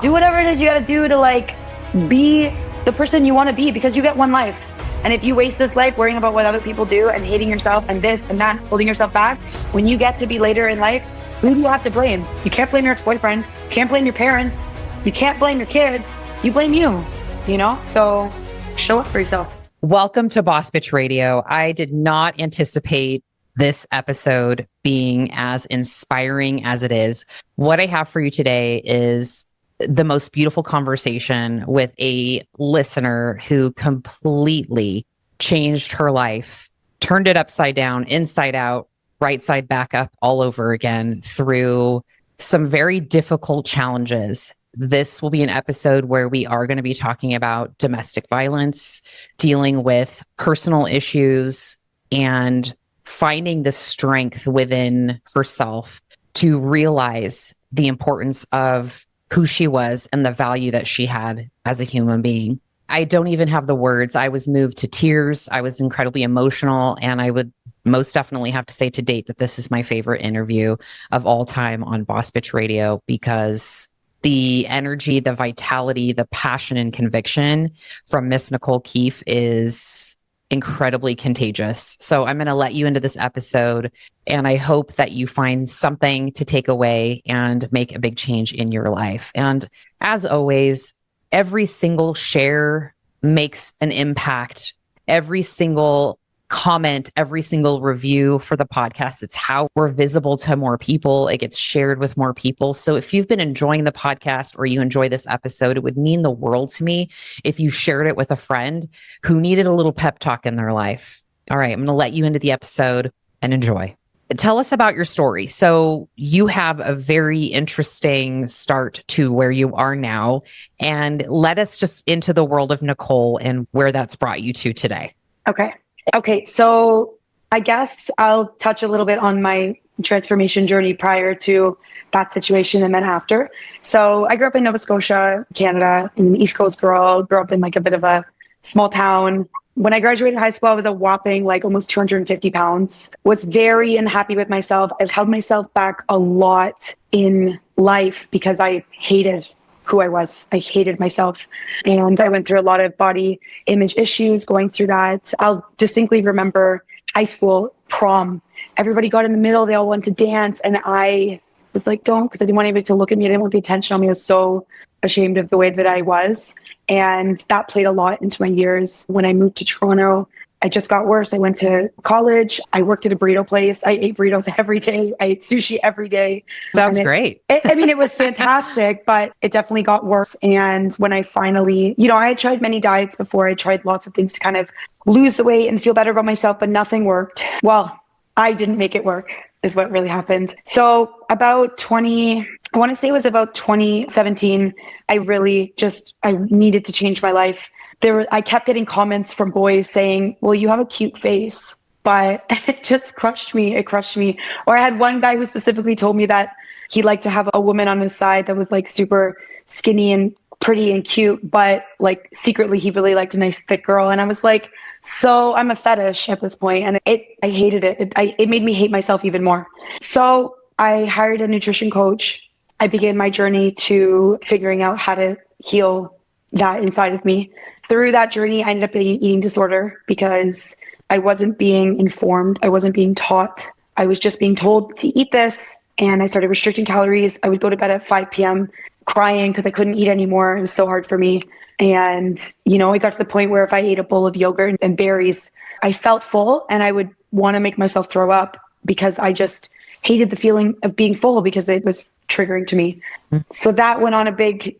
Do whatever it is you gotta do to like be the person you want to be, because you get one life. And if you waste this life worrying about what other people do and hating yourself and this and that, holding yourself back, when you get to be later in life, who do you have to blame? You can't blame your ex-boyfriend. You can't blame your parents. You can't blame your kids. You blame you know? So show up for yourself. Welcome to Boss Bitch Radio. I did not anticipate this episode being as inspiring as it is. What I have for you today is the most beautiful conversation with a listener who completely changed her life, turned it upside down, inside out, right side back up, all over again through some very difficult challenges. This will be an episode where we are going to be talking about domestic violence, dealing with personal issues, and finding the strength within herself to realize the importance of who she was and the value that she had as a human being. I don't even have the words. I was moved to tears. I was incredibly emotional. And I would most definitely have to say to date that this is my favorite interview of all time on Boss Bitch Radio, because the energy, the vitality, the passion and conviction from Miss Nicole Keefe is incredibly contagious. So I'm going to let you into this episode, and I hope that you find something to take away and make a big change in your life. And as always, every single share makes an impact. Every single comment, every single review for the podcast, it's how we're visible to more people. It gets shared with more people. So if you've been enjoying the podcast or you enjoy this episode, it would mean the world to me if you shared it with a friend who needed a little pep talk in their life. All right, I'm going to let you into the episode and enjoy. Tell us about your story. So you have a very interesting start to where you are now, and let us just into the world of Nicole and where that's brought you to today. Okay, so I guess I'll touch a little bit on my transformation journey prior to that situation and then after. So I grew up in Nova Scotia, Canada. I'm an East Coast girl, grew up in like a bit of a small town. When I graduated high school, I was a whopping like almost 250 pounds. Was very unhappy with myself. I've held myself back a lot in life because I hated who I was. I hated myself. And I went through a lot of body image issues going through that. I'll distinctly remember high school prom. Everybody got in the middle. They all wanted to dance. And I was like, don't, because I didn't want anybody to look at me. I didn't want the attention on me. I was so ashamed of the way that I was. And that played a lot into my years. When I moved to Toronto, I just got worse. I went to college. I worked at a burrito place. I ate burritos every day. I ate sushi every day. Sounds great. It was fantastic, but it definitely got worse. And when I finally, I had tried many diets before. I tried lots of things to kind of lose the weight and feel better about myself, but nothing worked. Well, I didn't make it work is what really happened. So about 2017, I needed to change my life. I kept getting comments from boys saying, well, you have a cute face, but it just crushed me. It crushed me. Or I had one guy who specifically told me that he liked to have a woman on his side that was like super skinny and pretty and cute, but like secretly he really liked a nice thick girl. And I was like, so I'm a fetish at this point. And I hated it. It made me hate myself even more. So I hired a nutrition coach. I began my journey to figuring out how to heal that inside of me. Through that journey, I ended up getting an eating disorder because I wasn't being informed. I wasn't being taught. I was just being told to eat this. And I started restricting calories. I would go to bed at 5 p.m. crying because I couldn't eat anymore. It was so hard for me. And, it got to the point where if I ate a bowl of yogurt and berries, I felt full and I would want to make myself throw up because I just hated the feeling of being full because it was triggering to me. So that went on a big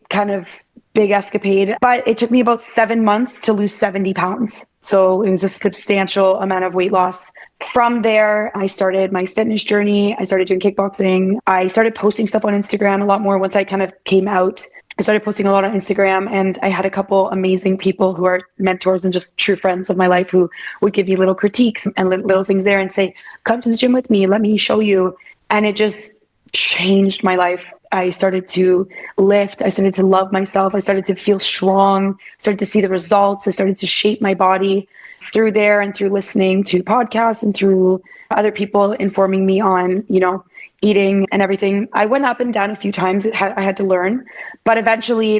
escapade, but it took me about 7 months to lose 70 pounds. So it was a substantial amount of weight loss. From there, I started my fitness journey. I started doing kickboxing. I started posting stuff on Instagram a lot more once I kind of came out. I started posting a lot on Instagram, and I had a couple amazing people who are mentors and just true friends of my life who would give me little critiques and little things there and say, come to the gym with me, let me show you. And it just changed my life. I started to lift. I started to love myself. I started to feel strong, started to see the results. I started to shape my body through there and through listening to podcasts and through other people informing me on, eating and everything. I went up and down a few times. I had to learn, but eventually,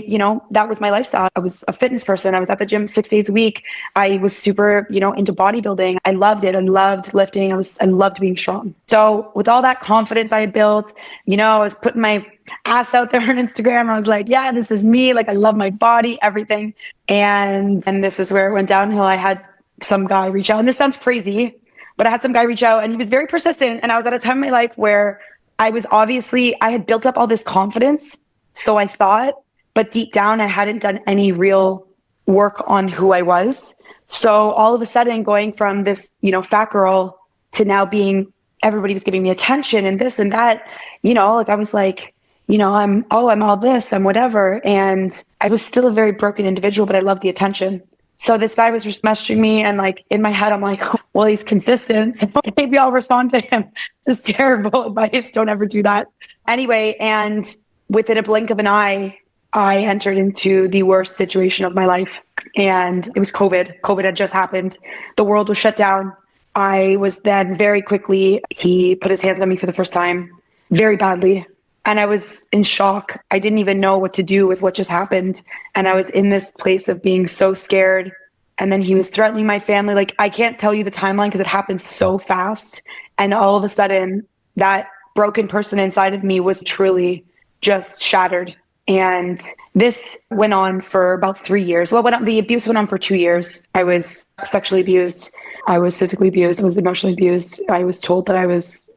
that was my lifestyle. I was a fitness person. I was at the gym 6 days a week. I was super, into bodybuilding. I loved it. I loved lifting. I loved being strong. So with all that confidence I had built, I was putting my ass out there on Instagram. I was like, yeah, this is me. Like, I love my body, everything. And this is where it went downhill. I had some guy reach out, and this sounds crazy, but I had some guy reach out, and he was very persistent. And I was at a time in my life where I had built up all this confidence. So I thought, but deep down, I hadn't done any real work on who I was. So all of a sudden, going from this, fat girl to now being, everybody was giving me attention and this and that, like I was like, I'm all this, I'm whatever. And I was still a very broken individual, but I loved the attention. So this guy was just messaging me, and like in my head, I'm like, well, he's consistent, so maybe I'll respond to him. Just terrible advice. Don't ever do that. Anyway, and within a blink of an eye, I entered into the worst situation of my life. And it was COVID. COVID had just happened. The world was shut down. I was then very quickly, he put his hands on me for the first time, very badly. And I was in shock. I didn't even know what to do with what just happened. And I was in this place of being so scared. And then he was threatening my family. Like, I can't tell you the timeline because it happened so fast. And all of a sudden, that broken person inside of me was truly just shattered. And this went on for about 3 years. Well, the abuse went on for 2 years. I was sexually abused. I was physically abused. I was emotionally abused. I was told that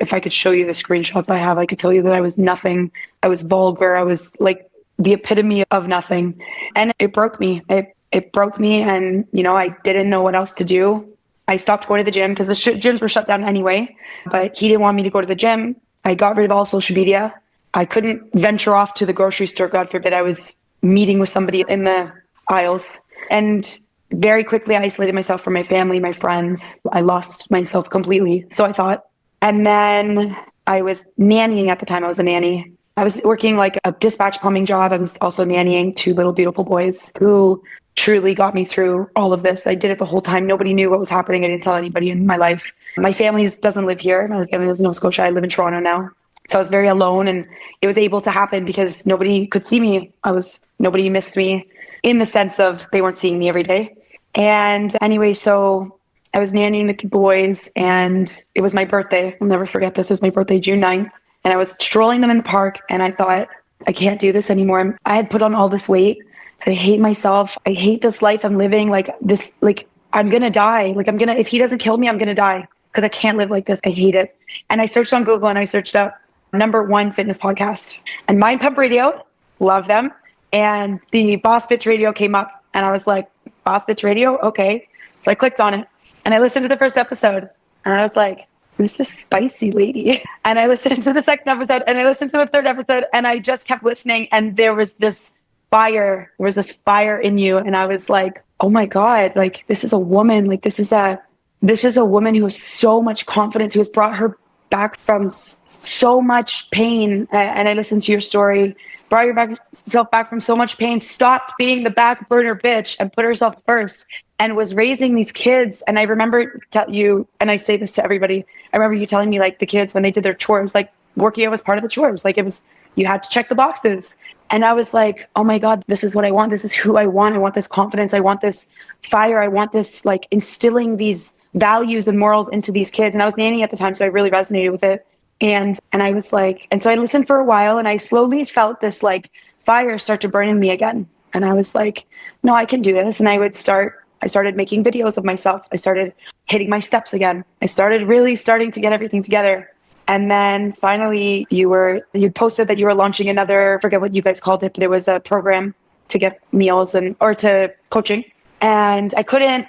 if I could show you the screenshots I have, I could tell you that I was nothing. I was vulgar. I was like the epitome of nothing. And it broke me. It broke me. And, I didn't know what else to do. I stopped going to the gym because the gyms were shut down anyway. But he didn't want me to go to the gym. I got rid of all social media. I couldn't venture off to the grocery store. God forbid I was meeting with somebody in the aisles. And very quickly, I isolated myself from my family, my friends. I lost myself completely. So I thought. And then I was nannying at the time. I was a nanny. I was working like a dispatch plumbing job. I was also nannying 2 little beautiful boys who truly got me through all of this. I did it the whole time. Nobody knew what was happening. I didn't tell anybody in my life. My family doesn't live here. My family lives in Nova Scotia. I live in Toronto now. So I was very alone, and it was able to happen because nobody could see me. Nobody missed me in the sense of they weren't seeing me every day. And anyway, so I was nannying the boys, and it was my birthday. I'll never forget this. It was my birthday, June 9th. And I was strolling them in the park, and I thought, I can't do this anymore. I had put on all this weight. I hate myself. I hate this life I'm living. I'm going to die. If he doesn't kill me, I'm going to die because I can't live like this. I hate it. And I searched on Google, and I searched up #1 fitness podcast, and Mind Pump Radio, love them. And the Boss Bitch Radio came up, and I was like, Boss Bitch Radio? Okay. So I clicked on it, and I listened to the first episode, and I was like, who's this spicy lady? And I listened to the second episode, and I listened to the third episode, and I just kept listening. And there was this fire in you. And I was like, oh my God, like, this is a woman. Like, this is a woman who has so much confidence, who has brought her back from so much pain. And I listened to your story, brought yourself back from so much pain, stopped being the back burner bitch and put herself first, and was raising these kids. And I remember you, and I say this to everybody, I remember you telling me, like, the kids, when they did their chores, like, working out was part of the chores. Like, you had to check the boxes. And I was like, oh my God, this is what I want. This is who I want. I want this confidence. I want this fire. I want this, like, instilling these values and morals into these kids. And I was nannying at the time, so I really resonated with it. And I was like, and so I listened for a while, and I slowly felt this, like, fire start to burn in me again. And I was like, no, I can do this. And I started making videos of myself. I started hitting my steps again. I started really starting to get everything together. And then finally you posted that you were launching another, forget what you guys called it, but it was a program to get meals or to coaching. And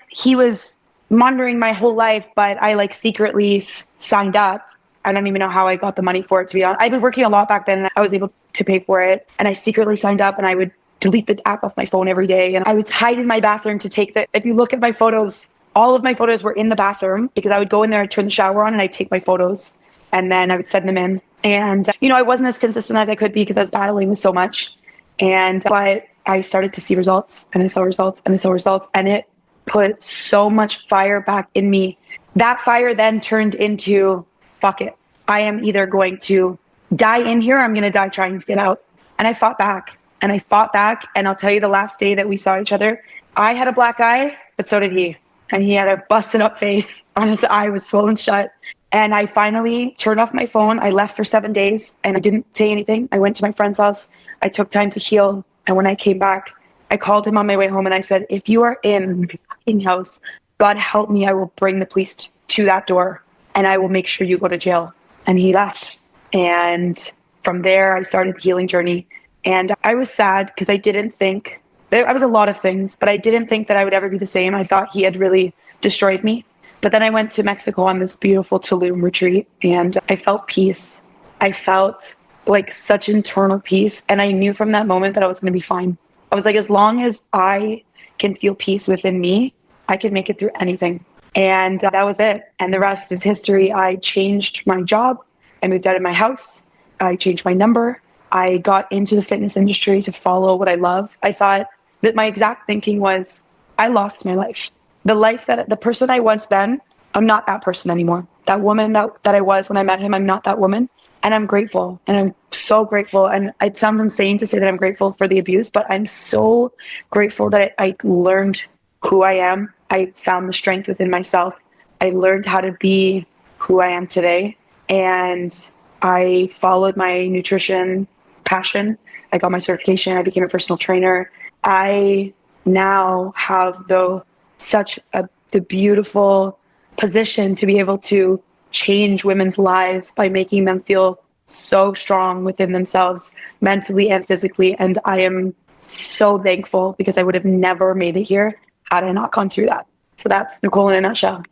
he was monitoring my whole life, but I, like, secretly signed up. I don't even know how I got the money for it, to be honest. I've been working a lot back then, and I was able to pay for it. And I secretly signed up, and I would delete the app off my phone every day. And I would hide in my bathroom to take if you look at my photos, all of my photos were in the bathroom, because I would go in there and turn the shower on, and I'd take my photos, and then I would send them in. And, I wasn't as consistent as I could be because I was battling with so much. But I started to see results, and I saw results, and I saw results, and it put so much fire back in me. That fire then turned into, fuck it. I am either going to die in here, I'm going to die trying to get out. And I fought back and I fought back. And I'll tell you, the last day that we saw each other, I had a black eye, but so did he. And he had a busted up face on his eye was swollen shut. And I finally turned off my phone. I left for 7 days and I didn't say anything. I went to my friend's house. I took time to heal. And when I came back, I called him on my way home and I said, if you are in my fucking house, God help me, I will bring the police to that door and I will make sure you go to jail. And he left. And from there, I started the healing journey. And I was sad because I didn't think, I was a lot of things, but I didn't think that I would ever be the same. I thought he had really destroyed me. But then I went to Mexico on this beautiful Tulum retreat and I felt peace. I felt like such internal peace. And I knew from that moment that I was going to be fine. I was like, as long as I can feel peace within me, I can make it through anything. And that was it. And the rest is history. I changed my job. I moved out of my house. I changed my number. I got into the fitness industry to follow what I love. I thought that my exact thinking was, I lost my life. The person I was then, I'm not that person anymore. That woman that I was when I met him, I'm not that woman. And I'm grateful. And I'm so grateful. And it sounds insane to say that I'm grateful for the abuse, but I'm so grateful that I learned who I am. I found the strength within myself. I learned how to be who I am today. And I followed my nutrition passion. I got my certification. I became a personal trainer. I now have the beautiful position to be able to change women's lives by making them feel so strong within themselves, mentally and physically. And I am so thankful because I would have never made it here had I not gone through that. So that's Nicole in a nutshell.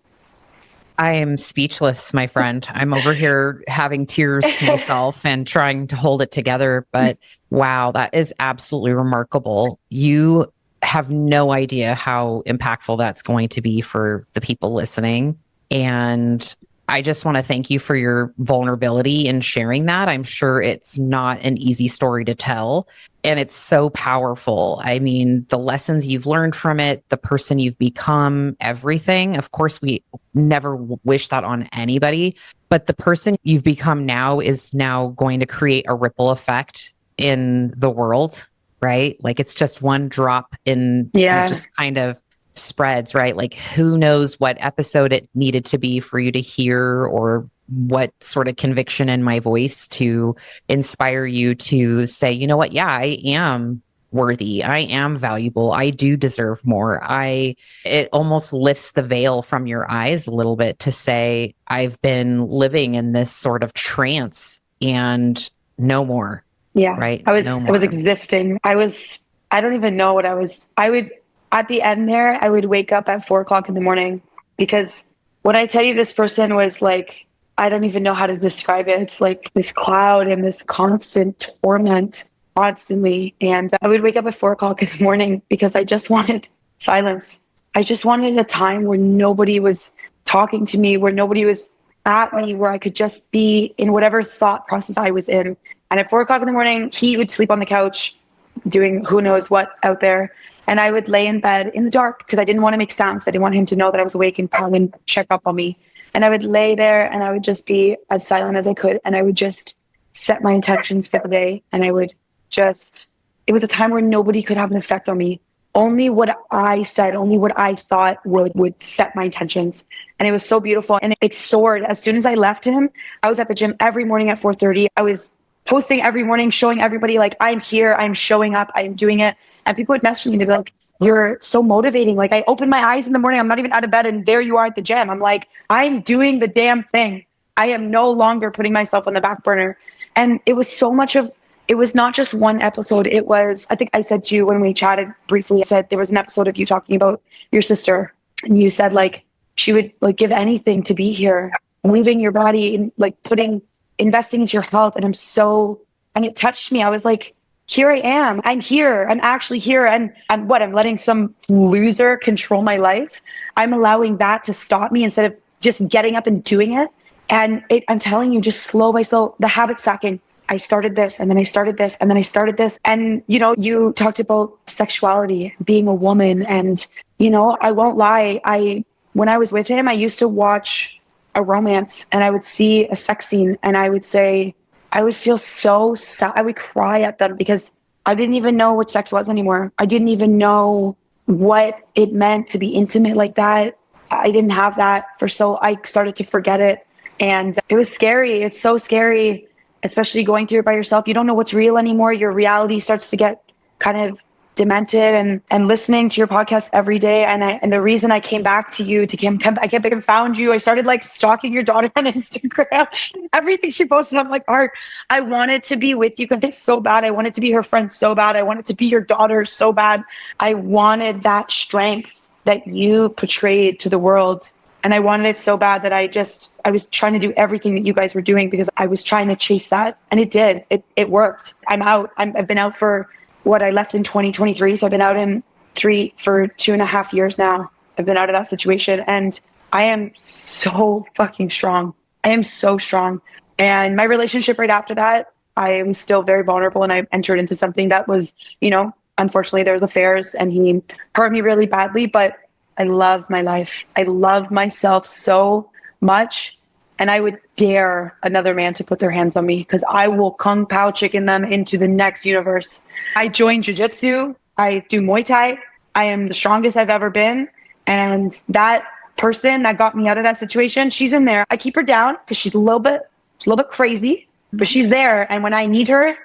I am speechless, my friend. I'm over here having tears myself and trying to hold it together. But wow, that is absolutely remarkable. You have no idea how impactful that's going to be for the people listening. And I just want to thank you for your vulnerability in sharing that. I'm sure it's not an easy story to tell. And it's so powerful. I mean, the lessons you've learned from it, the person you've become, everything. Of course, we never wish that on anybody. But the person you've become now is now going to create a ripple effect in the world, right? Like it's just one drop in, Yeah. it just kind of spreads, right? Like who knows what episode it needed to be for you to hear, or what sort of conviction in my voice to inspire you to say, you know what? Yeah, I am worthy. I am valuable. I do deserve more. It almost lifts the veil from your eyes a little bit to say, I've been living in this sort of trance and no more. Yeah. Right. I was existing. I don't even know what at the end there, I would wake up at 4:00 in the morning because when I tell you this person was like, I don't even know how to describe it. It's like this cloud and this constant torment constantly. And I would wake up at 4:00 in the morning because I just wanted silence. I just wanted a time where nobody was talking to me, where nobody was at me, where I could just be in whatever thought process I was in. And at 4:00 in the morning, he would sleep on the couch doing who knows what out there. And I would lay in bed in the dark because I didn't want to make sounds. I didn't want him to know that I was awake and come and check up on me. And I would lay there and I would just be as silent as I could. And I would just set my intentions for the day. And it was a time where nobody could have an effect on me. Only what I said, only what I thought would set my intentions. And it was so beautiful. And it soared. As soon as I left him, I was at the gym every morning at 4:30. I was posting every morning, showing everybody like, I'm here, I'm showing up, I'm doing it. And people would message me to be like, you're so motivating. Like I open my eyes in the morning, I'm not even out of bed and there you are at the gym. I'm like, I'm doing the damn thing. I am no longer putting myself on the back burner. And it was it was not just one episode. It was, I think I said to you when we chatted briefly, I said there was an episode of you talking about your sister. And you said like, she would like give anything to be here, leaving your body and like investing into your health. And it touched me. I was like, here I am. I'm here. I'm actually here. And I'm letting some loser control my life. I'm allowing that to stop me instead of just getting up and doing it. And I'm telling you, just slow by slow, the habit stacking. I started this and then I started this and then I started this. And, you talked about sexuality, being a woman. And, I won't lie. When I was with him, I used to watch a romance and I would see a sex scene and I would say, I would feel so sad. I would cry at them because I didn't even know what sex was anymore. I didn't even know what it meant to be intimate like that. I didn't have that I started to forget it. And it was scary. It's so scary, especially going through it by yourself. You don't know what's real anymore. Your reality starts to get kind of demented, and listening to your podcast every day. And the reason I came back to you I came back and found you. I started like stalking your daughter on Instagram. Everything she posted, I'm like, Art, I wanted to be with you guys so bad. I wanted to be her friend so bad. I wanted to be your daughter so bad. I wanted that strength that you portrayed to the world. And I wanted it so bad that I was trying to do everything that you guys were doing because I was trying to chase that. And it did. It worked. I'm out. I've been out for I left in 2023. So I've been out for 2.5 years now. I've been out of that situation and I am so fucking strong. I am so strong. And my relationship right after that, I am still very vulnerable, and I entered into something that was, unfortunately there was affairs and he hurt me really badly, but I love my life. I love myself so much. And I would dare another man to put their hands on me because I will kung pao chicken them into the next universe. I joined jiu-jitsu. I do Muay Thai. I am the strongest I've ever been. And that person that got me out of that situation, she's in there. I keep her down because she's a little bit crazy, but she's there. And when I need her,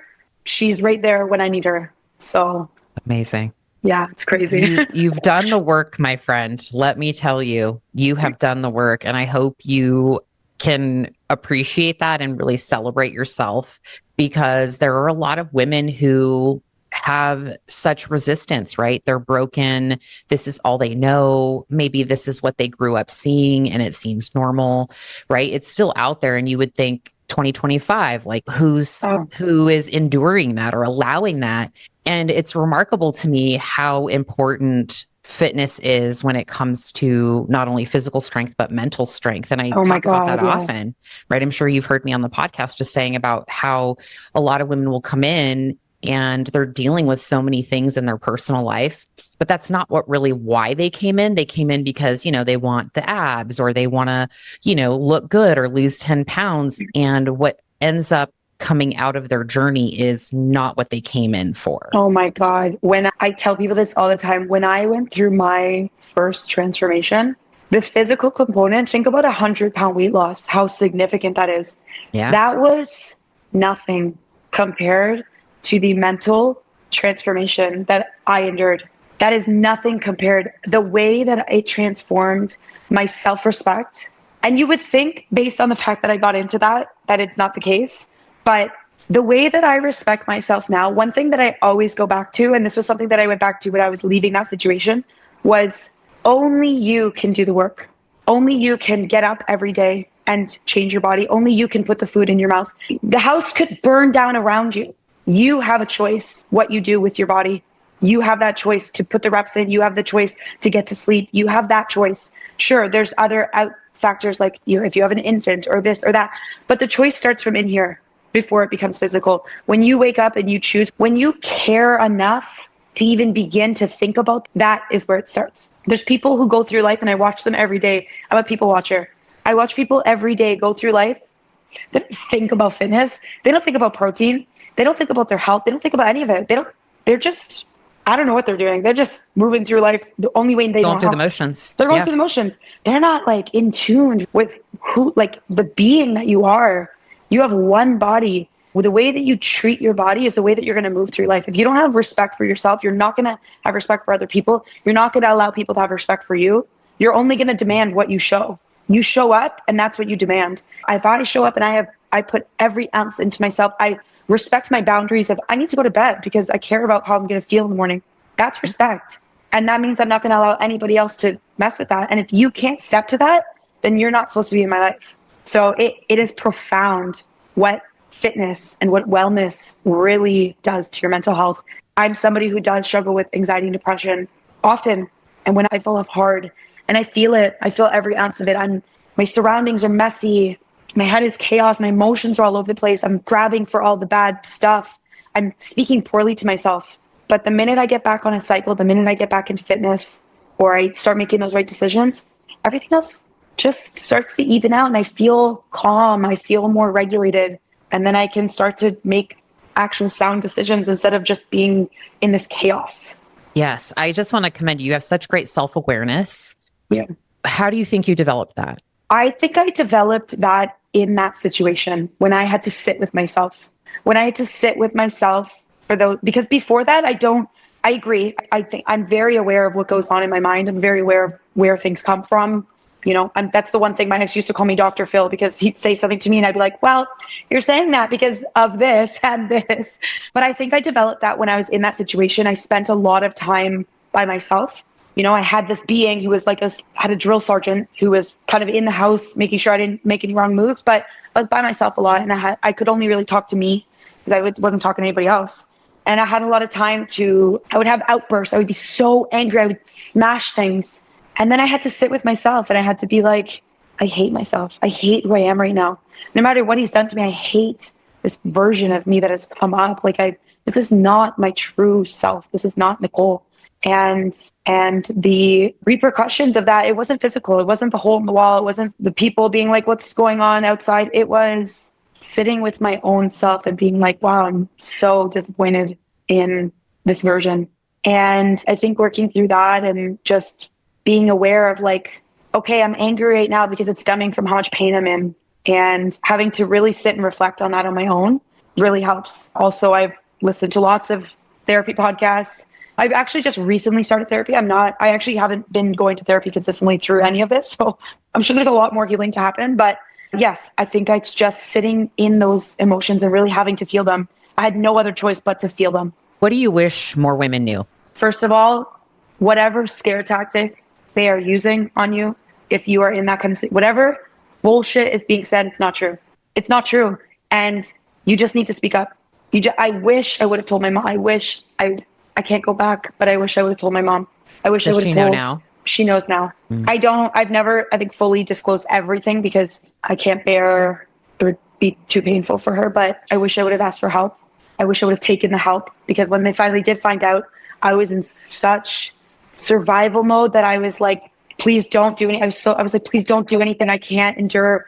she's right there when I need her. So amazing. Yeah, it's crazy. You've done the work, my friend. Let me tell you, you have done the work, and I hope you can appreciate that and really celebrate yourself, because there are a lot of women who have such resistance, right? They're broken. This is all they know. Maybe this is what they grew up seeing and it seems normal, right? It's still out there. And you would think 2025, like who is enduring that or allowing that? And it's remarkable to me how important fitness is when it comes to not only physical strength, but mental strength. And I talk about that often, right? I'm sure you've heard me on the podcast just saying about how a lot of women will come in and they're dealing with so many things in their personal life, but that's not why they came in. They came in because, they want the abs or they want to, look good or lose 10 pounds. And what ends up coming out of their journey is not what they came in for. Oh my God. When I tell people this all the time, when I went through my first transformation, the physical component, think about 100-pound weight loss, how significant that is. Yeah. That was nothing compared to the mental transformation that I endured. That is nothing compared. The way that it transformed my self-respect. And you would think, based on the fact that I got into that it's not the case. But the way that I respect myself now, one thing that I always go back to, and this was something that I went back to when I was leaving that situation, was only you can do the work. Only you can get up every day and change your body. Only you can put the food in your mouth. The house could burn down around you. You have a choice what you do with your body. You have that choice to put the reps in. You have the choice to get to sleep. You have that choice. Sure, there's other out factors like if you have an infant or this or that, but the choice starts from in here before it becomes physical. When you wake up and you choose, when you care enough to even begin to think about that is where it starts. There's people who go through life and I watch them every day. I'm a people watcher. I watch people every day go through life. They don't think about fitness. They don't think about protein. They don't think about their health. They don't think about any of it. They're just, I don't know what they're doing. They're just moving through life the only way they know how. Going through the motions. They're going through the motions. They're not like in tune with the being that you are. You have one body. The way that you treat your body is the way that you're going to move through life. If you don't have respect for yourself, you're not going to have respect for other people. You're not going to allow people to have respect for you. You're only going to demand what you show. You show up and that's what you demand. If I show up and I put every ounce into myself, I respect my boundaries of I need to go to bed because I care about how I'm going to feel in the morning. That's respect. And that means I'm not going to allow anybody else to mess with that. And if you can't step to that, then you're not supposed to be in my life. So it is profound what fitness and what wellness really does to your mental health. I'm somebody who does struggle with anxiety and depression often. And when I feel off hard and I feel it, I feel every ounce of it. My surroundings are messy. My head is chaos. My emotions are all over the place. I'm grabbing for all the bad stuff. I'm speaking poorly to myself. But the minute I get back on a cycle, the minute I get back into fitness or I start making those right decisions, everything else just starts to even out and I feel calm. I feel more regulated. And then I can start to make actual sound decisions instead of just being in this chaos. Yes. I just want to commend you. You have such great self-awareness. Yeah. How do you think you developed that? I think I developed that in that situation when I had to sit with myself. When I had to sit with myself for those, because before that, I agree. I think I'm very aware of what goes on in my mind. I'm very aware of where things come from. And that's the one thing my ex used to call me Dr. Phil, because he'd say something to me and I'd be like, well, you're saying that because of this and this. But I think I developed that when I was in that situation. I spent a lot of time by myself. I had this being who was had a drill sergeant who was kind of in the house, making sure I didn't make any wrong moves, but I was by myself a lot, and I could only really talk to me because I wasn't talking to anybody else. And I had a lot of time I would have outbursts. I would be so angry. I would smash things. And then I had to sit with myself and I had to be like, I hate myself. I hate who I am right now. No matter what he's done to me, I hate this version of me that has come up. This is not my true self. This is not Nicole. And the repercussions of that, it wasn't physical. It wasn't the hole in the wall. It wasn't the people being like, what's going on outside? It was sitting with my own self and being like, wow, I'm so disappointed in this version. And I think working through that and just being aware of okay, I'm angry right now because it's stemming from how much pain I'm in, and having to really sit and reflect on that on my own really helps. Also, I've listened to lots of therapy podcasts. I've actually just recently started therapy. I actually haven't been going to therapy consistently through any of this. So I'm sure there's a lot more healing to happen. But yes, I think it's just sitting in those emotions and really having to feel them. I had no other choice but to feel them. What do you wish more women knew? First of all, whatever scare tactic they are using on you, if you are in that kind of, whatever bullshit is being said, it's not true. It's not true. And you just need to speak up. I wish I would have told my mom. I can't go back, but I wish I would have told my mom. I wish I would have told. Does she know now? She knows now. I've never, I think, fully disclosed everything because I can't bear, it would be too painful for her, but I wish I would have asked for help. I wish I would have taken the help, because when they finally did find out, I was in such survival mode that I was like, please don't do any. I was like, please don't do anything. I can't endure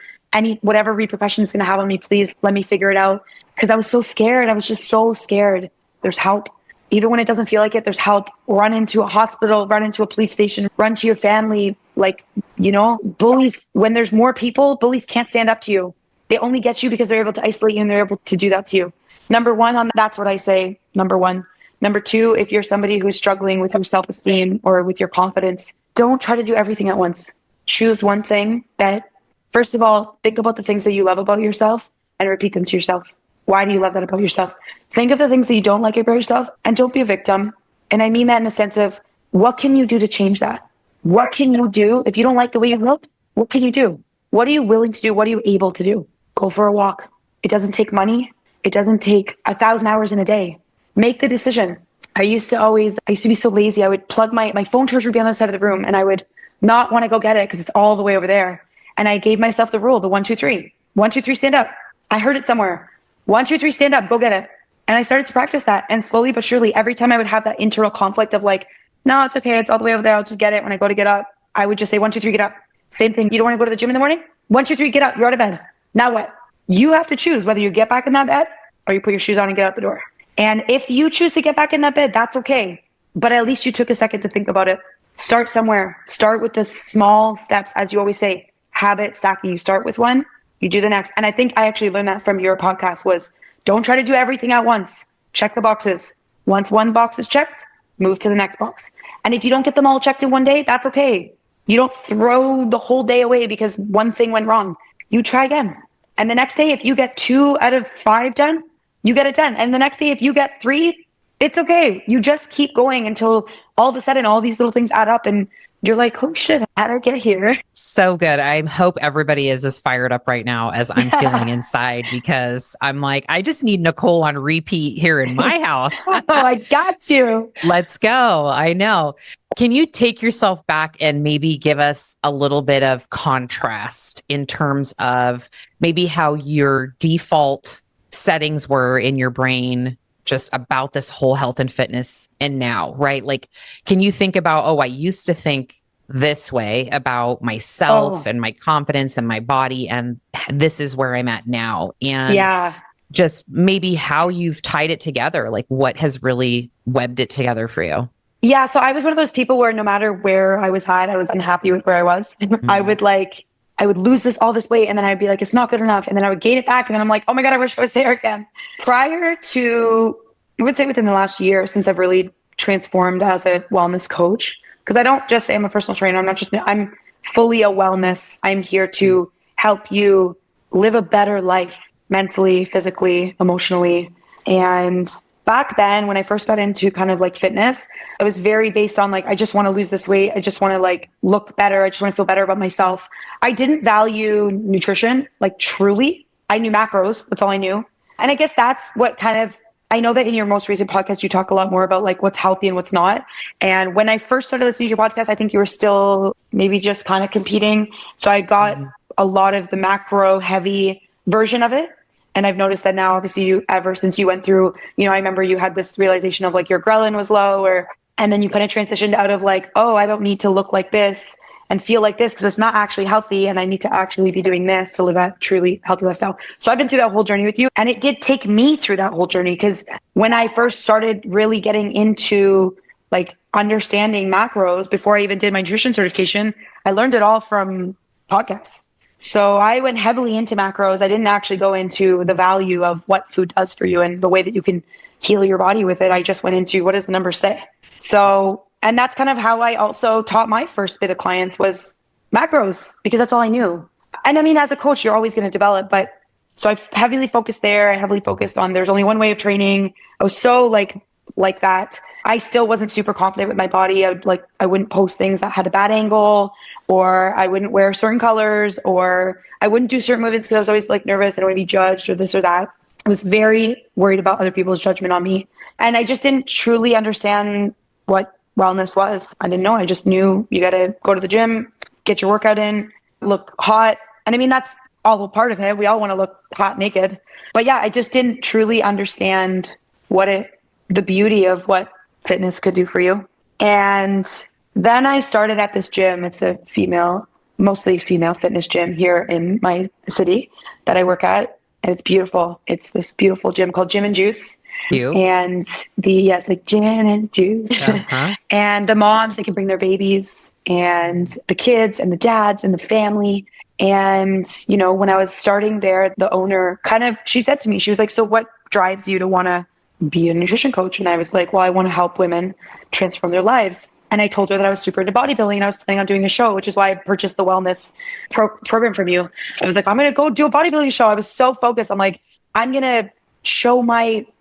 whatever repercussions it's going to have on me. Please let me figure it out. Because I was so scared. I was just so scared. There's help. Even when it doesn't feel like it, there's help. Run into a hospital, run into a police station, run to your family. Bullies, when there's more people, bullies can't stand up to you. They only get you because they're able to isolate you and they're able to do that to you. Number one, that's what I say. Number one. Number two, if you're somebody who's struggling with your self-esteem or with your confidence, don't try to do everything at once. Choose one thing that, first of all, think about the things that you love about yourself and repeat them to yourself. Why do you love that about yourself? Think of the things that you don't like about yourself, and don't be a victim. And I mean that in the sense of, what can you do to change that? What can you do? If you don't like the way you look, what can you do? What are you willing to do? What are you able to do? Go for a walk. It doesn't take money. It doesn't take 1,000 hours in a day. Make the decision. I used to be so lazy. I would plug my phone charger would be on the other side of the room, and I would not want to go get it because it's all the way over there. And I gave myself the rule, the 1, 2, 3. 1, 2, 3, stand up. I heard it somewhere. 1, 2, 3, stand up, go get it. And I started to practice that. And slowly but surely, every time I would have that internal conflict of no, it's okay. It's all the way over there. I'll just get it. When I go to get up, I would just say, 1, 2, 3, get up. Same thing. You don't want to go to the gym in the morning? 1, 2, 3, get up. You're out of bed. Now what? You have to choose whether you get back in that bed or you put your shoes on and get out the door. And if you choose to get back in that bed, that's okay. But at least you took a second to think about it. Start somewhere. Start with the small steps. As you always say, habit stacking. You start with one, you do the next. And I think I actually learned that from your podcast was, don't try to do everything at once. Check the boxes. Once one box is checked, move to the next box. And if you don't get them all checked in one day, that's okay. You don't throw the whole day away because one thing went wrong. You try again. And the next day, if you get 2 out of 5 done, you get it done. And the next day, if you get 3, it's okay. You just keep going until all of a sudden, all these little things add up and you're like, oh shit, how did I get here? So good. I hope everybody is as fired up right now as I'm feeling inside, because I'm like, I just need Nicole on repeat here in my house. Oh, I got you. Let's go. I know. Can you take yourself back and maybe give us a little bit of contrast in terms of maybe how your default settings were in your brain just about this whole health and fitness and now, right? Like, can you think about, I used to think this way about myself and my confidence and my body, and this is where I'm at now. And yeah, just maybe how you've tied it together, like what has really webbed it together for you. Yeah. So I was one of those people where no matter where I was at, I was unhappy with where I was. I would lose all this weight, and then I'd be like, it's not good enough. And then I would gain it back. And then I'm like, oh my God, I wish I was there again. Prior to, I would say within the last year, since I've really transformed as a wellness coach, because I don't just say I'm a personal trainer. I'm fully a wellness. I'm here to help you live a better life mentally, physically, emotionally. And back then, when I first got into kind of like fitness, it was very based on like, I just want to lose this weight. I just want to like look better. I just want to feel better about myself. I didn't value nutrition, like truly. I knew macros. That's all I knew. And I guess that's what kind of, I know that in your most recent podcast, you talk a lot more about like what's healthy and what's not. And when I first started listening to your podcast, I think you were still maybe just kind of competing. So I got a lot of the macro heavy version of it. And I've noticed that now, obviously, ever since you went through, I remember you had this realization of like your ghrelin was low, and then you kind of transitioned out of like, oh, I don't need to look like this and feel like this because it's not actually healthy. And I need to actually be doing this to live a truly healthy lifestyle. So I've been through that whole journey with you. And it did take me through that whole journey because when I first started really getting into like understanding macros before I even did my nutrition certification, I learned it all from podcasts. So I went heavily into macros. I didn't actually go into the value of what food does for you and the way that you can heal your body with it. I just went into what does the numbers say? So, and that's kind of how I also taught my first bit of clients was macros, because that's all I knew. And I mean, as a coach, you're always going to develop, but so I've heavily focused there. I heavily focused on there's only one way of training. I was so like that. I still wasn't super confident with my body. I wouldn't post things that had a bad angle, or I wouldn't wear certain colors, or I wouldn't do certain movements because I was always like nervous and I would be judged or this or that. I was very worried about other people's judgment on me. And I just didn't truly understand what wellness was. I didn't know. I just knew you got to go to the gym, get your workout in, look hot. And I mean, that's all a part of it. We all want to look hot naked. But yeah, I just didn't truly understand the beauty of what fitness could do for you. And then I started at this gym. It's a mostly female fitness gym here in my city that I work at. And it's beautiful. It's this beautiful gym called Gym and Juice. You? And like Gin and Juice. Uh-huh. And the moms, they can bring their babies, and the kids and the dads and the family. And, when I was starting there, the owner she said to me, she was like, so what drives you to want to be a nutrition coach? And I was like, well, I want to help women transform their lives. And I told her that I was super into bodybuilding and I was planning on doing a show, which is why I purchased the wellness program from you. I was like, I'm going to go do a bodybuilding show. I was so focused. I'm like, I'm going to show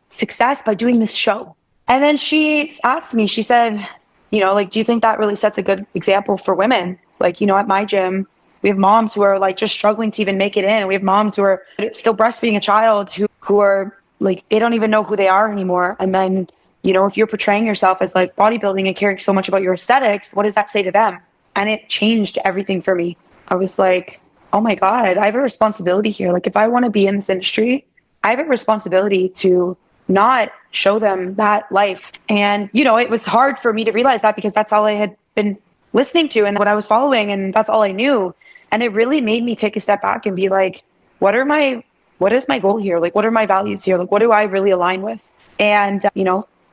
success by doing this show. And then she asked me, she said, do you think that really sets a good example for women? Like, at my gym, we have moms who are like just struggling to even make it in. We have moms who are still breastfeeding a child who are like, they don't even know who they are anymore. And then, if you're portraying yourself as like bodybuilding and caring so much about your aesthetics, what does that say to them? And it changed everything for me. I was like, oh my God, I have a responsibility here. Like, if I want to be in this industry, I have a responsibility to not show them that life. And, it was hard for me to realize that because that's all I had been listening to and what I was following. And that's all I knew. And it really made me take a step back and be like, what is my goal here? Like, what are my values here? Like, what do I really align with? And,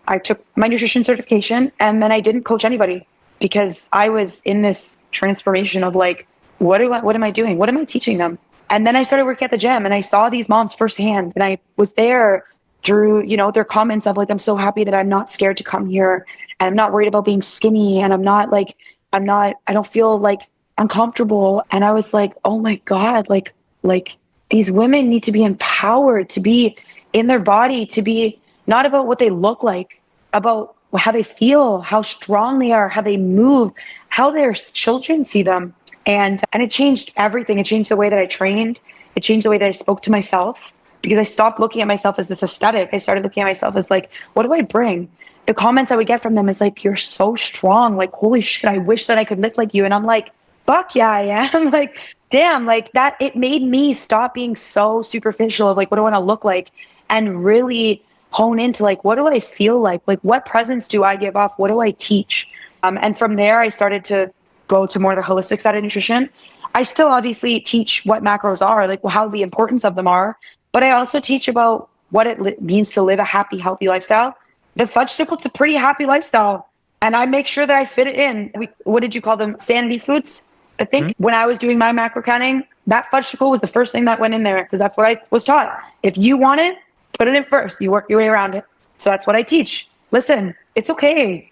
I took my nutrition certification and then I didn't coach anybody because I was in this transformation of like, what am I doing? What am I teaching them? And then I started working at the gym and I saw these moms firsthand, and I was there through, their comments of like, I'm so happy that I'm not scared to come here and I'm not worried about being skinny and I don't feel like uncomfortable. And I was like, oh my God, like these women need to be empowered to be in their body, to be not about what they look like, about how they feel, how strong they are, how they move, how their children see them. And it changed everything. It changed the way that I trained. It changed the way that I spoke to myself, because I stopped looking at myself as this aesthetic. I started looking at myself as like, what do I bring? The comments I would get from them is like, you're so strong. Like, holy shit, I wish that I could lift like you. And I'm like, fuck yeah, I am. Like, damn, like that, it made me stop being so superficial of like, what do I want to look like? And really hone into like, what do I feel like? Like, what presence do I give off? What do I teach? And from there, I started to go to more the holistic side of nutrition. I still obviously teach what macros are, like how the importance of them are, but I also teach about what it means to live a happy, healthy lifestyle. The fudgesicle, it's a pretty happy lifestyle. And I make sure that I fit it in. What did you call them? Sanity foods? I think when I was doing my macro counting, that fudgesicle was the first thing that went in there because that's what I was taught. If you want it, put it in first. You work your way around it. So that's what I teach. Listen, it's okay.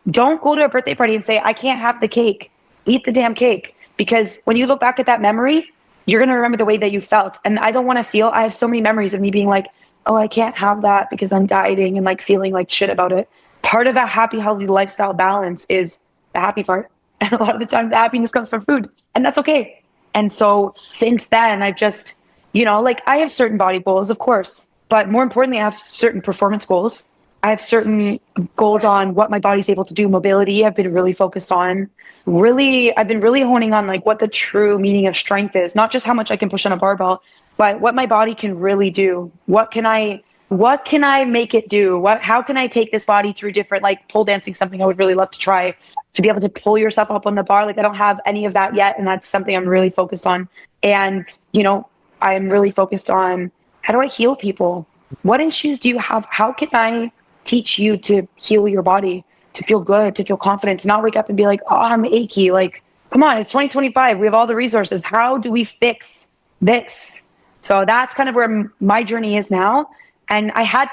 Don't go to a birthday party and say, I can't have the cake. Eat the damn cake. Because when you look back at that memory, you're going to remember the way that you felt. And I don't want to feel, I have so many memories of me being like, oh, I can't have that because I'm dieting and like feeling like shit about it. Part of that happy, healthy lifestyle balance is the happy part. And a lot of the time the happiness comes from food, and that's okay. And so since then, I've just, like I have certain body goals, of course, but more importantly, I have certain performance goals. I have certain goals on what my body's able to do. Mobility, I've been really focused on. I've been really honing on like what the true meaning of strength is, not just how much I can push on a barbell, but what my body can really do. What can I make it do? How can I take this body through different, like pole dancing, something I would really love to try, to be able to pull yourself up on the bar. Like I don't have any of that yet. And that's something I'm really focused on. And, I'm really focused on how do I heal people? What issues do you have? How can I teach you to heal your body, to feel good, to feel confident, to not wake up and be like, oh, I'm achy. Like, come on, it's 2025. We have all the resources. How do we fix this? So that's kind of where my journey is now. And I had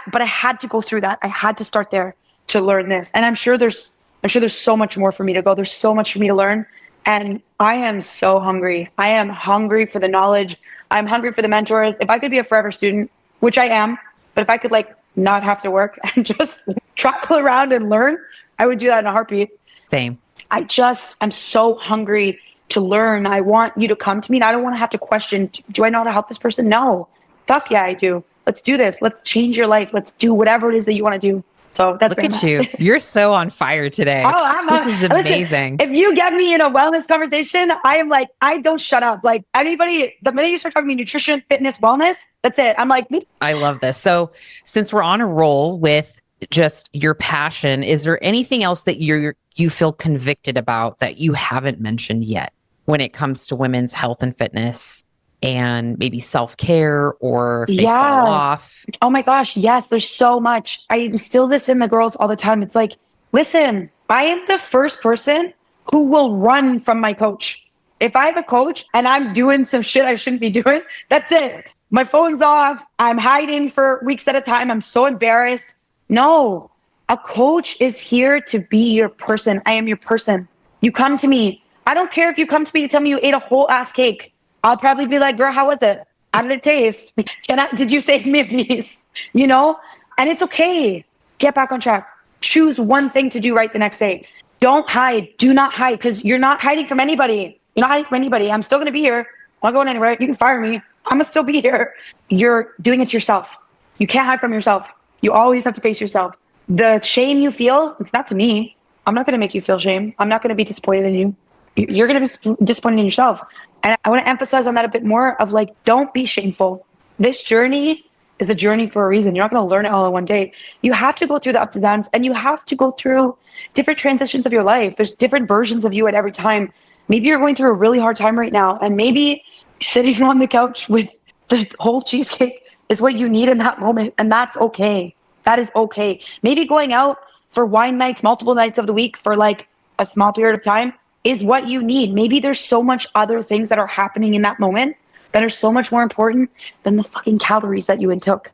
to go through that. I had to start there to learn this. And I'm sure there's so much more for me to go. There's so much for me to learn. And I am so hungry. I am hungry for the knowledge. I'm hungry for the mentors. If I could be a forever student, which I am, but if I could like not have to work and just travel around and learn, I would do that in a heartbeat. Same. I'm so hungry to learn. I want you to come to me and I don't want to have to question, do I know how to help this person? No. Fuck yeah, I do. Let's do this. Let's change your life. Let's do whatever it is that you want to do. So that's look at you. You're so on fire today. This is amazing. Listen, if you get me in a wellness conversation, I am like, I don't shut up. Like anybody, the minute you start talking to me nutrition, fitness, wellness, that's it. I'm like, I love this. So since we're on a roll with just your passion, is there anything else that you feel convicted about that you haven't mentioned yet when it comes to women's health and fitness? And maybe self-care or if they fall off. Oh my gosh, yes, there's so much. I instill this in the girls all the time. It's like, listen, I am the first person who will run from my coach. If I have a coach and I'm doing some shit I shouldn't be doing, that's it. My phone's off. I'm hiding for weeks at a time. I'm so embarrassed. No, a coach is here to be your person. I am your person. You come to me. I don't care if you come to me to tell me you ate a whole ass cake. I'll probably be like, girl, how was it? How did it taste? Did you save me a piece? And it's okay. Get back on track. Choose one thing to do right the next day. Don't hide. Do not hide because you're not hiding from anybody. You're not hiding from anybody. I'm still going to be here. I'm not going anywhere. You can fire me. I'm going to still be here. You're doing it yourself. You can't hide from yourself. You always have to face yourself. The shame you feel, it's not to me. I'm not going to make you feel shame. I'm not going to be disappointed in you. You're going to be disappointed in yourself. And I want to emphasize on that a bit more of like, don't be shameful. This journey is a journey for a reason. You're not going to learn it all in one day. You have to go through the ups and downs and you have to go through different transitions of your life. There's different versions of you at every time. Maybe you're going through a really hard time right now. And maybe sitting on the couch with the whole cheesecake is what you need in that moment. And that's okay. That is okay. Maybe going out for wine nights, multiple nights of the week for like a small period of time is what you need. Maybe there's so much other things that are happening in that moment that are so much more important than the fucking calories that you intook.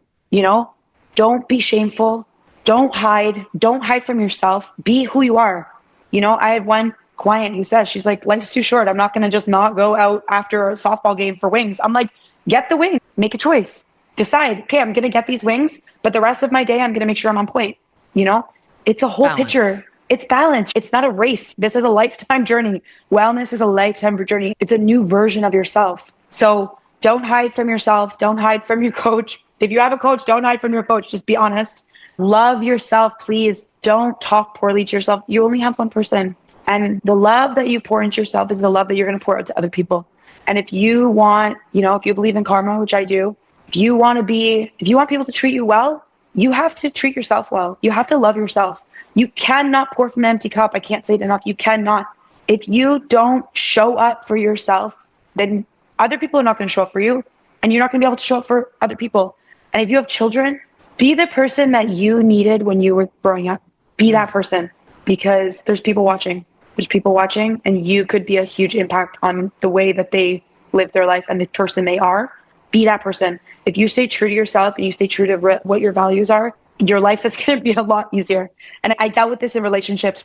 Don't be shameful. Don't hide. Don't hide from yourself. Be who you are. I had one client who says, she's like, life's too short. I'm not going to just not go out after a softball game for wings. I'm like, get the wings, make a choice, decide, okay, I'm going to get these wings, but the rest of my day, I'm going to make sure I'm on point. It's a whole picture. It's balance. It's not a race. This is a lifetime journey. Wellness is a lifetime journey. It's a new version of yourself. So don't hide from yourself. Don't hide from your coach. If you have a coach, don't hide from your coach. Just be honest. Love yourself, please. Don't talk poorly to yourself. You only have one person. And the love that you pour into yourself is the love that you're going to pour out to other people. And if you want, if you believe in karma, which I do, if you want people to treat you well, you have to treat yourself well. You have to love yourself. You cannot pour from an empty cup. I can't say it enough. You cannot. If you don't show up for yourself, then other people are not going to show up for you. and you're not going to be able to show up for other people. And if you have children, be the person that you needed when you were growing up. Be that person, because there's people watching. There's people watching, and you could be a huge impact on the way that they live their life and the person they are. Be that person. If you stay true to yourself and you stay true to what your values are, your life is going to be a lot easier. And I dealt with this in relationships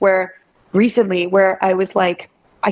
recently where I was like, I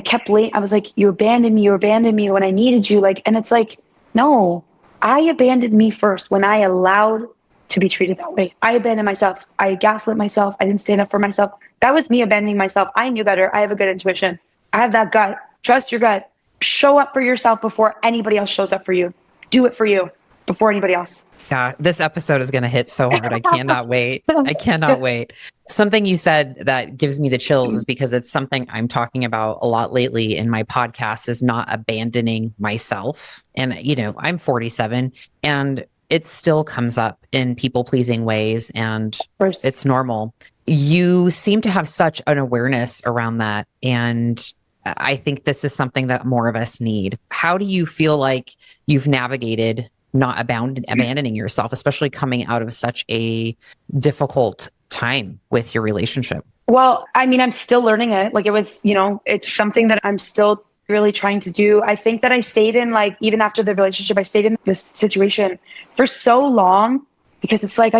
was like, you abandoned me when I needed you. Like, and it's like, no, I abandoned me first when I allowed to be treated that way. I abandoned myself. I gaslit myself. I didn't stand up for myself. That was me abandoning myself. I knew better. I have a good intuition. I have that gut. Trust your gut. Show up for yourself before anybody else shows up for you. Do it for you before anybody else. Yeah, this episode is going to hit so hard. I cannot wait. I cannot wait. Something you said that gives me the chills is because it's something I'm talking about a lot lately in my podcast, is not abandoning myself. And, I'm 47 and it still comes up in people-pleasing ways, and it's normal. You seem to have such an awareness around that. And I think this is something that more of us need. How do you feel like you've navigated not abandoning yourself, especially coming out of such a difficult time with your relationship? Well, I mean, I'm still learning it. Like, it was, it's something that I'm still really trying to do. I think that I stayed in, like, even after the relationship, I stayed in this situation for so long because it's like,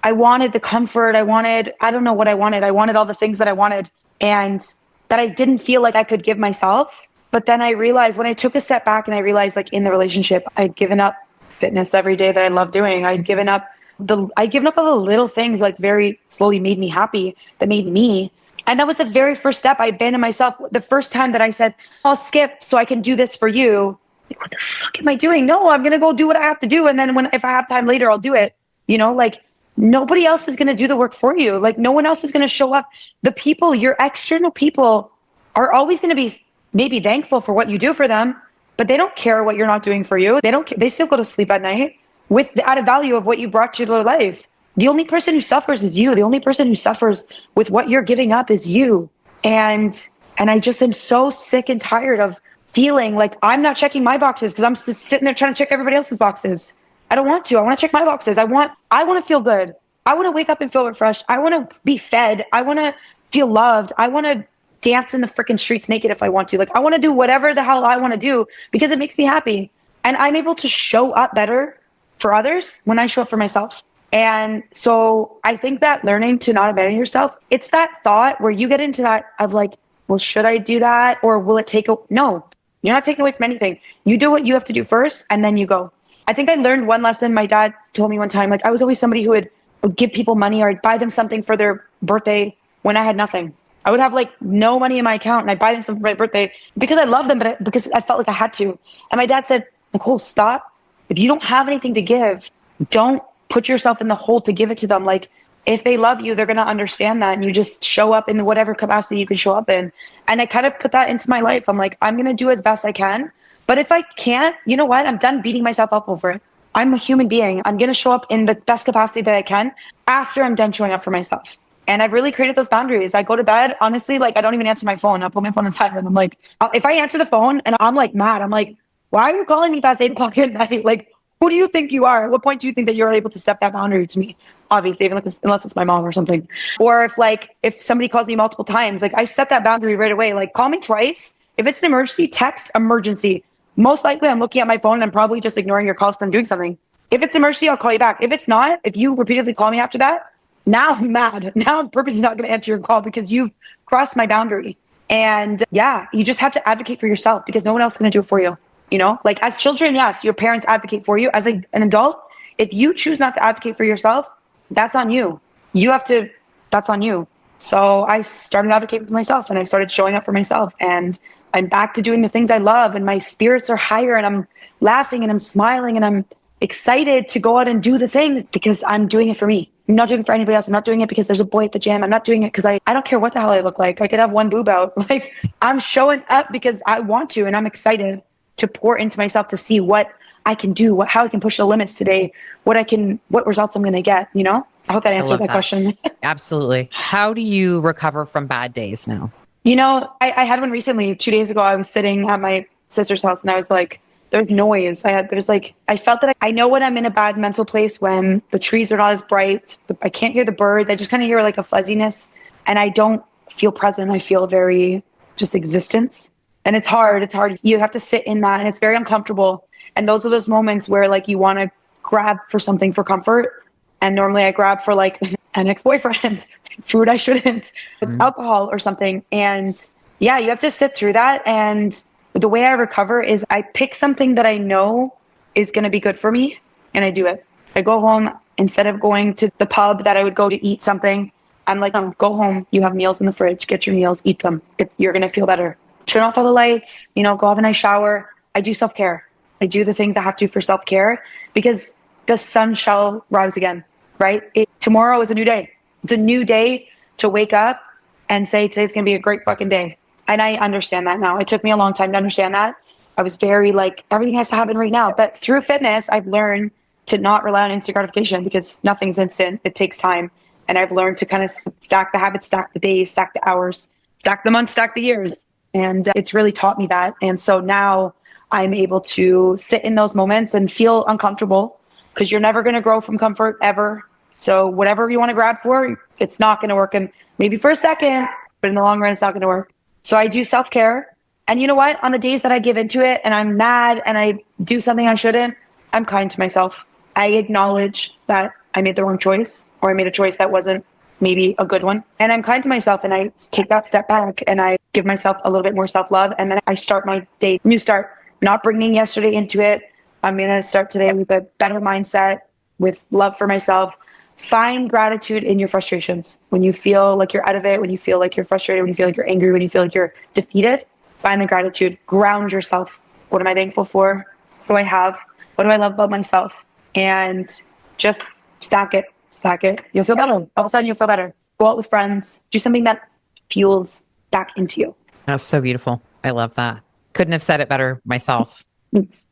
I wanted the comfort. I don't know what I wanted. I wanted all the things that I wanted and that I didn't feel like I could give myself. But then I realized, when I took a step back and I realized, like, in the relationship, I'd given up fitness every day that I love doing. I'd given up all the little things, like, very slowly made me happy, that made me. And that was the very first step. I abandoned myself. The first time that I said, I'll skip so I can do this for you. Like, what the fuck am I doing? No, I'm going to go do what I have to do. And then if I have time later, I'll do it. Like, nobody else is going to do the work for you. Like, no one else is going to show up. The people, your external people, are always going to be maybe thankful for what you do for them, but they don't care what you're not doing for you. They don't care. They still go to sleep at night with the added value of what you brought to their life. The only person who suffers is you. The only person who suffers with what you're giving up is you. And I just am so sick and tired of feeling like I'm not checking my boxes because I'm just sitting there trying to check everybody else's boxes. I don't want to. I want to check my boxes. I want to feel good. I want to wake up and feel refreshed. I want to be fed. I want to feel loved. I want to dance in the freaking streets naked if I want to. Like, I want to do whatever the hell I want to do because it makes me happy. And I'm able to show up better for others when I show up for myself. And so I think that learning to not abandon yourself, it's that thought where you get into that of like, well, should I do that? Or will it no, you're not taking away from anything. You do what you have to do first and then you go. I think I learned one lesson. My dad told me one time, like, I was always somebody who would give people money or I'd buy them something for their birthday when I had nothing. I would have like no money in my account and I'd buy them something for my birthday because I love them, but because I felt like I had to. And my dad said, Nicole, stop. If you don't have anything to give, don't put yourself in the hole to give it to them. Like, if they love you, they're going to understand that. And you just show up in whatever capacity you can show up in. And I kind of put that into my life. I'm like, I'm going to do as best I can. But if I can't, you know what? I'm done beating myself up over it. I'm a human being. I'm going to show up in the best capacity that I can after I'm done showing up for myself. And I've really created those boundaries. I go to bed, honestly, like, I don't even answer my phone. I'll put my phone on silent. I'm like, if I answer the phone and I'm like mad, I'm like, why are you calling me past 8 o'clock at night? Like, who do you think you are? At what point do you think that you're able to step that boundary to me? Obviously, even unless it's my mom or something. Or if somebody calls me multiple times, like, I set that boundary right away. Like, call me twice. If it's an emergency, text emergency. Most likely I'm looking at my phone and I'm probably just ignoring your calls because I'm doing something. If it's emergency, I'll call you back. If it's not, if you repeatedly call me after that, now I'm mad. Now I'm purposely not going to answer your call because you've crossed my boundary. And yeah, you just have to advocate for yourself because no one else is going to do it for you. Like, as children, yes, your parents advocate for you. As an adult, if you choose not to advocate for yourself, that's on you. That's on you. So I started advocating for myself and I started showing up for myself, and I'm back to doing the things I love, and my spirits are higher, and I'm laughing and I'm smiling and I'm excited to go out and do the things because I'm doing it for me. I'm not doing it for anybody else. I'm not doing it because there's a boy at the gym. I'm not doing it because I don't care what the hell I look like. I could have one boob out. Like, I'm showing up because I want to, and I'm excited to pour into myself to see what I can do, how I can push the limits today, what results I'm going to get, I hope that answered that question. Absolutely. How do you recover from bad days now? I had one recently. 2 days ago, I was sitting at my sister's house and I was like, there's noise. I felt that I know when I'm in a bad mental place when the trees are not as bright. I can't hear the birds. I just kind of hear like a fuzziness and I don't feel present. I feel very just existence. And it's hard. It's hard. You have to sit in that and it's very uncomfortable. And those are those moments where like you want to grab for something for comfort. And normally I grab for like an ex-boyfriend, food I shouldn't, alcohol or something. And yeah, you have to sit through that. And the way I recover is I pick something that I know is going to be good for me and I do it. I go home instead of going to the pub that I would go to eat something. I'm like, go home. You have meals in the fridge. Get your meals, eat them. You're going to feel better. Turn off all the lights, go have a nice shower. I do self-care. I do the things I have to for self-care because the sun shall rise again, right? Tomorrow is a new day. It's a new day to wake up and say, today's going to be a great fucking day. And I understand that now. It took me a long time to understand that. I was very like, everything has to happen right now. But through fitness, I've learned to not rely on instant gratification because nothing's instant. It takes time. And I've learned to kind of stack the habits, stack the days, stack the hours, stack the months, stack the years. And it's really taught me that. And so now I'm able to sit in those moments and feel uncomfortable because you're never going to grow from comfort ever. So whatever you want to grab for, it's not going to work. And maybe for a second, but in the long run, it's not going to work. So I do self-care. And you know what? On the days that I give into it and I'm mad and I do something I shouldn't, I'm kind to myself. I acknowledge that I made the wrong choice or I made a choice that wasn't maybe a good one. And I'm kind to myself and I take that step back and I give myself a little bit more self-love. And then I start my day, new start, not bringing yesterday into it. I'm going to start today with a better mindset, with love for myself. Find gratitude in your frustrations. When you feel like you're out of it, when you feel like you're frustrated, when you feel like you're angry, when you feel like you're defeated, find the gratitude. Ground yourself. What am I thankful for? What do I have? What do I love about myself? And just stack it. Stack it. You'll feel better. All of a sudden, you'll feel better. Go out with friends. Do something that fuels back into you. That's so beautiful. I love that. Couldn't have said it better myself.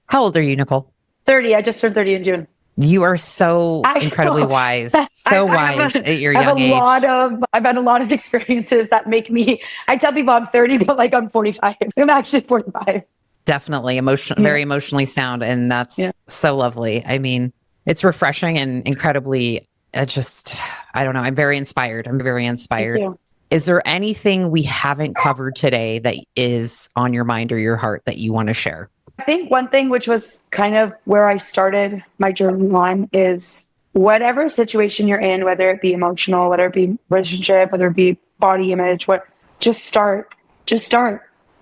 How old are you, Nicole? 30. I just turned 30 in June. You are so incredibly wise. So wise at your young age. I've had a lot of experiences that make me, I tell people I'm 30, but like I'm 45. I'm actually 45. Definitely very emotionally sound. And that's so lovely. I mean, it's refreshing and incredibly I don't know. I'm very inspired. Is there anything we haven't covered today that is on your mind or your heart that you want to share? I think one thing which was kind of where I started my journey on is whatever situation you're in, whether it be emotional, whether it be relationship, whether it be body image, just start.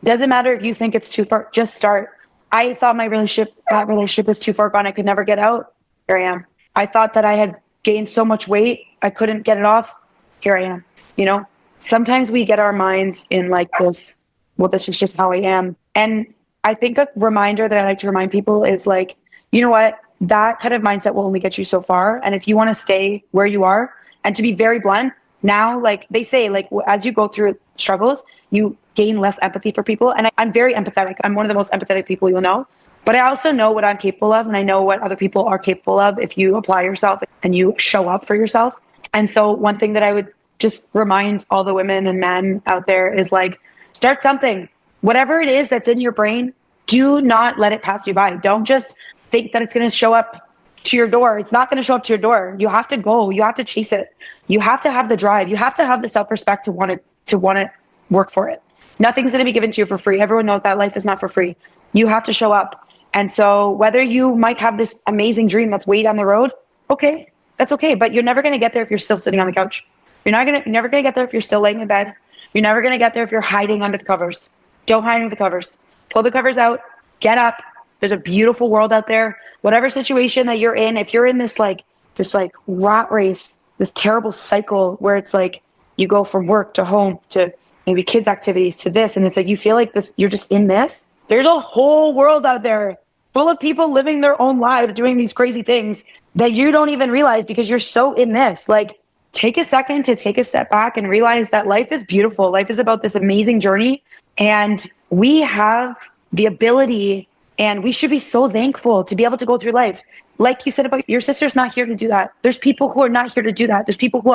Doesn't matter if you think it's too far, just start. I thought that relationship was too far gone. I could never get out. Here I am. I thought that I had gained so much weight. I couldn't get it off. Here I am. Sometimes we get our minds in like this, well, this is just how I am. And I think a reminder that I like to remind people is like, you know what? That kind of mindset will only get you so far. And if you want to stay where you are, and to be very blunt, now, like they say, like as you go through struggles, you gain less empathy for people. And I'm very empathetic. I'm one of the most empathetic people you'll know. But I also know what I'm capable of. And I know what other people are capable of if you apply yourself and you show up for yourself. And so one thing that I would just remind all the women and men out there is like, start something. Whatever it is that's in your brain, do not let it pass you by. Don't just think that it's going to show up to your door. It's not going to show up to your door. You have to go. You have to chase it. You have to have the drive. You have to have the self-respect to want to work for it. Nothing's going to be given to you for free. Everyone knows that life is not for free. You have to show up. And so whether you might have this amazing dream that's way down the road, okay, that's okay. But you're never going to get there if you're still sitting on the couch. You're never going to get there if you're still laying in bed. You're never going to get there if you're hiding under the covers. Don't hide under the covers. Pull the covers out. Get up. There's a beautiful world out there. Whatever situation that you're in, if you're in this rat race, this terrible cycle where it's like you go from work to home to maybe kids' activities to this, and it's like you feel like this, you're just in this. There's a whole world out there full of people living their own lives, doing these crazy things that you don't even realize because you're so in this. Like, take a second to take a step back and realize that life is beautiful. Life is about this amazing journey. And we have the ability, and we should be so thankful to be able to go through life. Like you said about your sister's not here to do that. There's people who are not here to do that. There's people who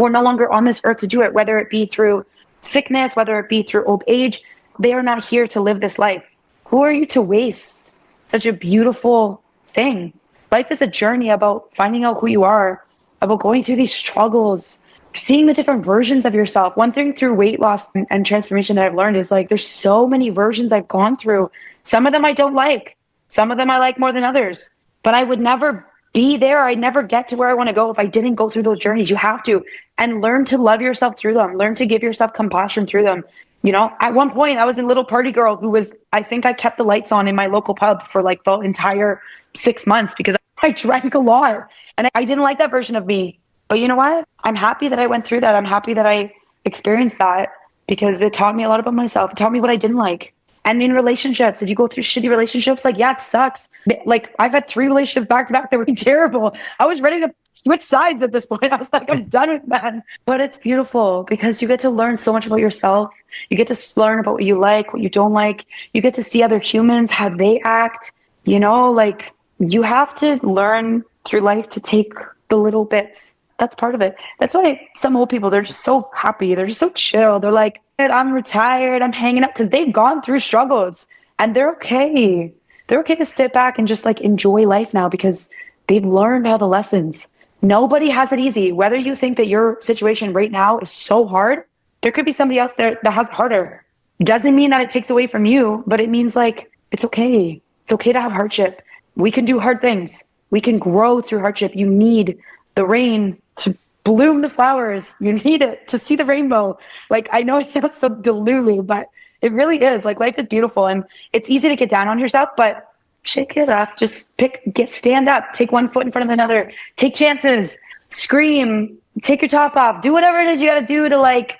are no longer on this earth to do it, whether it be through sickness, whether it be through old age. They are not here to live this life. Who are you to waste? such a beautiful thing. Life is a journey about finding out who you are, about going through these struggles, seeing the different versions of yourself. One thing through weight loss and transformation that I've learned is like, there's so many versions I've gone through. Some of them I don't like. Some of them I like more than others, but I would never be there. I'd never get to where I want to go if I didn't go through those journeys. You have to, and learn to love yourself through them. Learn to give yourself compassion through them. You know, at one point I was a little party girl who was, I think I kept the lights on in my local pub for like the entire 6 months because I drank a lot and I didn't like that version of me. But you know what? I'm happy that I went through that. I'm happy that I experienced that because it taught me a lot about myself. It taught me what I didn't like. And in relationships, if you go through shitty relationships, like, yeah, it sucks. Like, I've had 3 relationships back to back that were terrible. I was ready to switch sides at this point. I was like, I'm done with that. But it's beautiful because you get to learn so much about yourself. You get to learn about what you like, what you don't like. You get to see other humans, how they act. You know, like, you have to learn through life to take the little bits. That's part of it. That's why some old people, they're just so happy. They're just so chill. They're like, I'm retired. I'm hanging out because they've gone through struggles and they're okay. They're okay to sit back and just like enjoy life now because they've learned all the lessons. Nobody has it easy. Whether you think that your situation right now is so hard, there could be somebody else there that has it harder. Doesn't mean that it takes away from you, but it means like, it's okay. It's okay to have hardship. We can do hard things. We can grow through hardship. You need the rain to bloom the flowers. You need it to see the rainbow. Like, I know it sounds so delulu, but it really is. Like, life is beautiful and it's easy to get down on yourself, but shake it up. Just stand up, take one foot in front of another, take chances, scream, take your top off, do whatever it is you got to do to like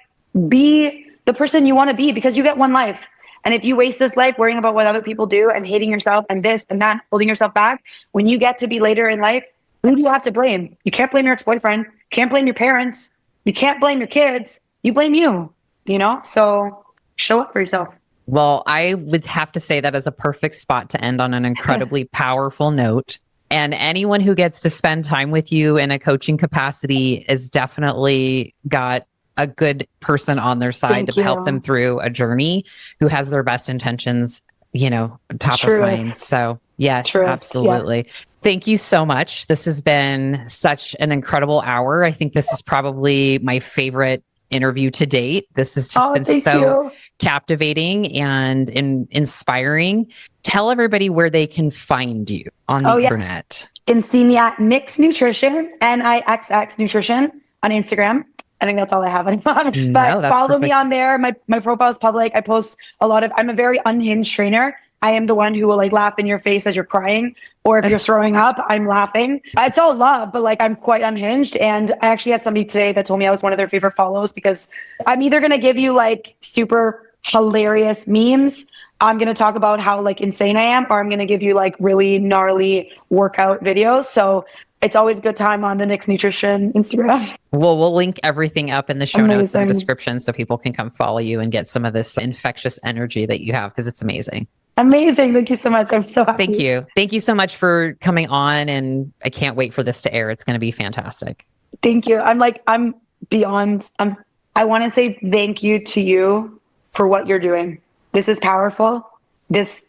be the person you want to be because you get one life. And if you waste this life worrying about what other people do and hating yourself and this and that, holding yourself back, when you get to be later in life, who do you have to blame? You can't blame your ex-boyfriend. Can't blame your parents. You can't blame your kids. You blame you, you know? So show up for yourself. Well, I would have to say that is a perfect spot to end on an incredibly powerful note. And anyone who gets to spend time with you in a coaching capacity is definitely got a good person on their side to help them through a journey who has their best intentions, you know, top of mind. So yes, absolutely. Yeah. Thank you so much. This has been such an incredible hour. I think this is probably my favorite interview to date. This has just been so captivating and inspiring. Tell everybody where they can find you on the internet. You can see me at Nix Nutrition, NIXX Nutrition on Instagram. I think that's all I have anymore. But follow me on there. My profile is public. I post a lot of, I'm a very unhinged trainer. I am the one who will like laugh in your face as you're crying, or if you're throwing up, I'm laughing. It's all love, but like I'm quite unhinged. And I actually had somebody today that told me I was one of their favorite follows because I'm either going to give you like super hilarious memes. I'm going to talk about how like insane I am, or I'm going to give you like really gnarly workout videos. So it's always a good time on the Nix Nutrition Instagram. Well, we'll link everything up in the show notes and the description so people can come follow you and get some of this infectious energy that you have because it's amazing. Amazing. Thank you so much. I'm so happy. Thank you. Thank you so much for coming on. And I can't wait for this to air. It's going to be fantastic. Thank you. I'm beyond, I want to say thank you to you for what you're doing. This is powerful. This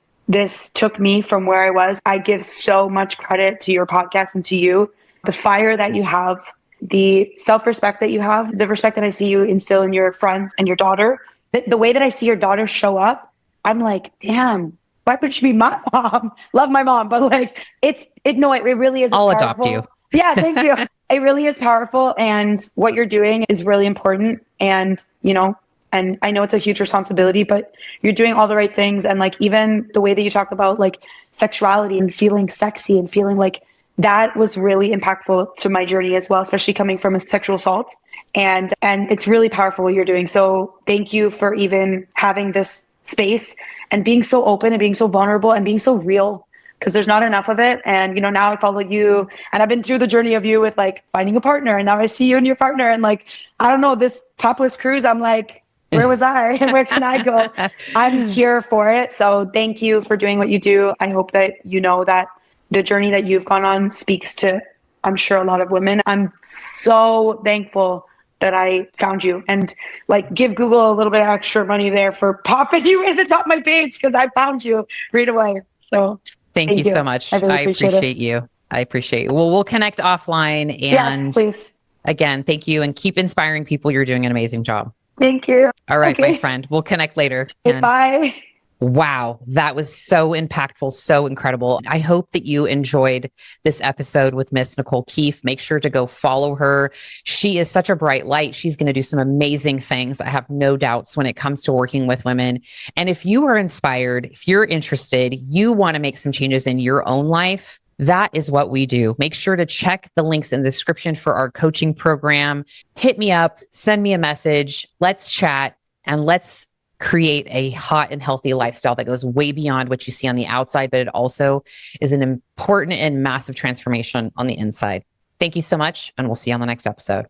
took me from where I was. I give so much credit to your podcast and to you. The fire that you have, the self-respect that you have, the respect that I see you instill in your friends and your daughter, the way that I see your daughter show up, I'm like, damn, why would she be my mom? Love my mom, but like, it really is. I'll adopt you. Yeah, thank you. It really is powerful. And what you're doing is really important. And, you know, and I know it's a huge responsibility, but you're doing all the right things. And like, even the way that you talk about like sexuality and feeling sexy and feeling like that was really impactful to my journey as well, especially coming from a sexual assault. And it's really powerful what you're doing. So thank you for even having this space and being so open and being so vulnerable and being so real, because there's not enough of it. And, you know, now I follow you and I've been through the journey of you with like finding a partner. And now I see you and your partner and like, I don't know, this topless cruise, I'm like, where was I? Where can I go? I'm here for it. So thank you for doing what you do. I hope that you know that the journey that you've gone on speaks to, I'm sure, a lot of women. I'm so thankful that I found you, and like give Google a little bit of extra money there for popping you in the top of my page because I found you right away. So Thank you so much. I really I appreciate appreciate you. I appreciate you. Well, we'll connect offline. And Yes, please. again, thank you and keep inspiring people. You're doing an amazing job. Thank you. All right, my Okay. friend. We'll connect later. Okay, bye. Wow, that was so impactful, so incredible. I hope that you enjoyed this episode with Miss Nicole Keefe. Make sure to go follow her. She is such a bright light. She's going to do some amazing things. I have no doubts when it comes to working with women. And if you are inspired, if you're interested, you want to make some changes in your own life, that is what we do. Make sure to check the links in the description for our coaching program. Hit me up, send me a message. Let's chat and let's create a hot and healthy lifestyle that goes way beyond what you see on the outside, but it also is an important and massive transformation on the inside. Thank you so much, and we'll see you on the next episode.